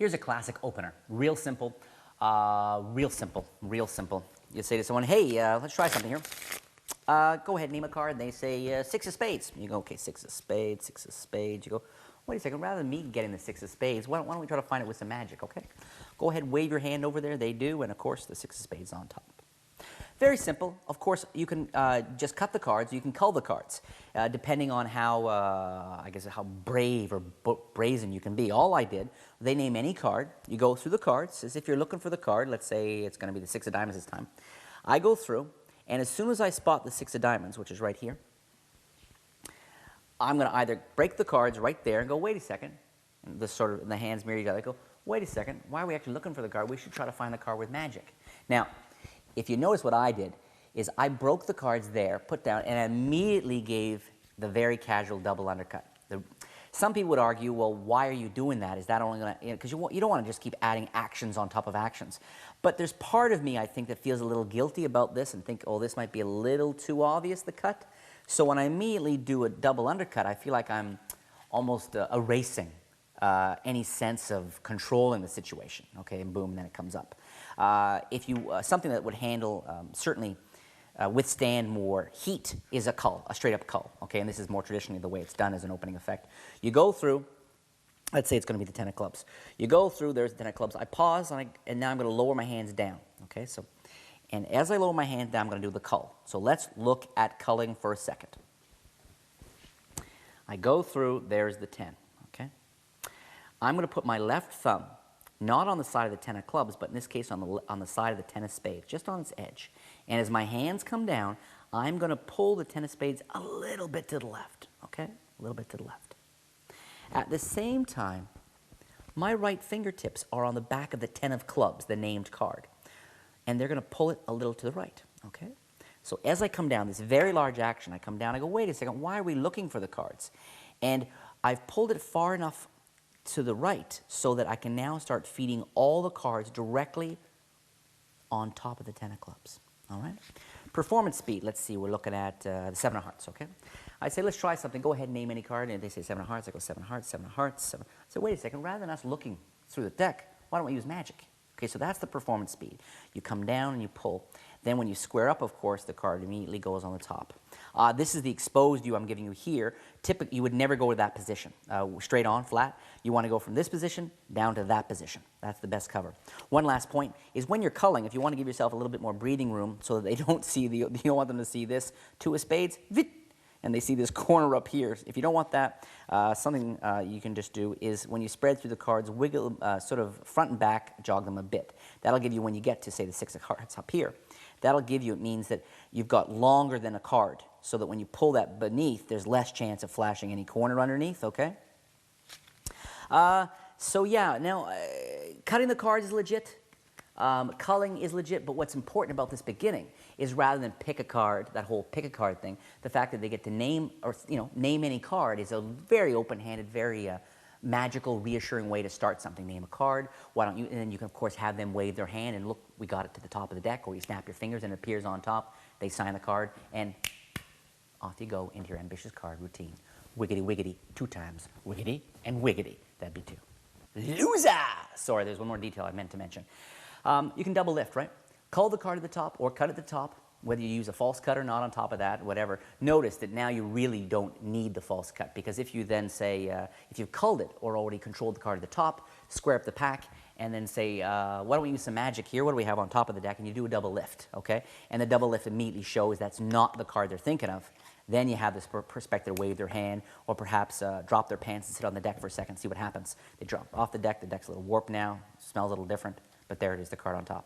Here's a classic opener. Real simple, real simple, real simple. You say to someone, hey, let's try something here. Go ahead, name a card. They say six of spades. You go, okay, six of spades, six of spades. You go, wait a second, rather than me getting the six of spades, why don't we try to find it with some magic, okay? Go ahead, wave your hand over there. They do, and of course, the six of spades on top. Very simple. Of course, you can just cut the cards. You can cull the cards, depending on how, I guess, how brave or brazen you can be. All I did, they name any card. You go through the cards as if you're looking for the card. Let's say it's going to be the six of diamonds this time. I go through, and as soon as I spot the six of diamonds, which is right here, I'm going to either break the cards right there and go, wait a second. And the hands mirror each other. I go, wait a second. Why are we actually looking for the card? We should try to find the card with magic. Now, if you notice what I did is I broke the cards there, put down, and immediately gave the very casual double undercut. Some people would argue, well, why are you doing that? Is that only going to, because you don't want to just keep adding actions on top of actions. But there's part of me, I think, that feels a little guilty about this and think, oh, this might be a little too obvious, the cut. So when I immediately do a double undercut, I feel like I'm almost erasing any sense of controlling the situation, okay, and boom, then it comes up. If you, something that would handle, certainly withstand more heat is a cull, a straight up cull, okay, and this is more traditionally the way it's done as an opening effect. You go through, let's say it's going to be the ten of clubs. You go through, there's the ten of clubs, I pause, and now I'm going to lower my hands down, okay, so, and as I lower my hands down, I'm going to do the cull. So let's look at culling for a second. I go through, there's the 10, okay. I'm going to put my left thumb not on the side of the ten of clubs, but in this case on the side of the ten of spades, just on its edge. And as my hands come down, I'm going to pull the ten of spades a little bit to the left, okay? A little bit to the left. At the same time, my right fingertips are on the back of the ten of clubs, the named card. And they're going to pull it a little to the right, okay? So as I come down, this very large action, I come down, I go, wait a second, why are we looking for the cards? And I've pulled it far enough to the right so that I can now start feeding all the cards directly on top of the ten of clubs, all right? Performance speed, let's see, we're looking at the seven of hearts, okay? I say, let's try something, go ahead and name any card, and they say seven of hearts, I go seven of hearts, seven of hearts, seven. I say, wait a second, rather than us looking through the deck, why don't we use magic? Okay, so that's the performance speed. You come down and you pull. Then when you square up, of course, the card immediately goes on the top. This is the exposed view I'm giving you here. Typically, you would never go to that position. Straight on, flat. You want to go from this position down to that position. That's the best cover. One last point is when you're culling, if you want to give yourself a little bit more breathing room so that they don't see you don't want them to see this two of spades, and they see this corner up here. If you don't want that, something you can just do is when you spread through the cards, wiggle sort of front and back, jog them a bit. That'll give you, when you get to, say, the six of hearts up here, that'll give you, it means that you've got longer than a card, so that when you pull that beneath, there's less chance of flashing any corner underneath, okay? So yeah, now, cutting the cards is legit. Culling is legit, but what's important about this beginning is rather than pick a card, that whole pick a card thing, the fact that they get to name, or name any card is a very open-handed, very magical, reassuring way to start something. Name a card, why don't you, and then you can of course have them wave their hand and look, we got it to the top of the deck, or you snap your fingers and it appears on top, they sign the card, and off you go into your ambitious card routine. Wiggity, wiggity, 2 times, wiggity and wiggity, that'd be 2. Loser! Sorry, there's one more detail I meant to mention. You can double lift, right? Cull the card at the top or cut at the top, whether you use a false cut or not on top of that, whatever. Notice that now you really don't need the false cut, because if you then say, if you've culled it or already controlled the card at the top, square up the pack, and then say, why don't we use some magic here? What do we have on top of the deck? And you do a double lift, okay? And the double lift immediately shows that's not the card they're thinking of. Then you have this perspective to wave their hand, or perhaps drop their pants and sit on the deck for a second, see what happens. They drop off the deck's a little warped now, smells a little different, but there it is, the card on top.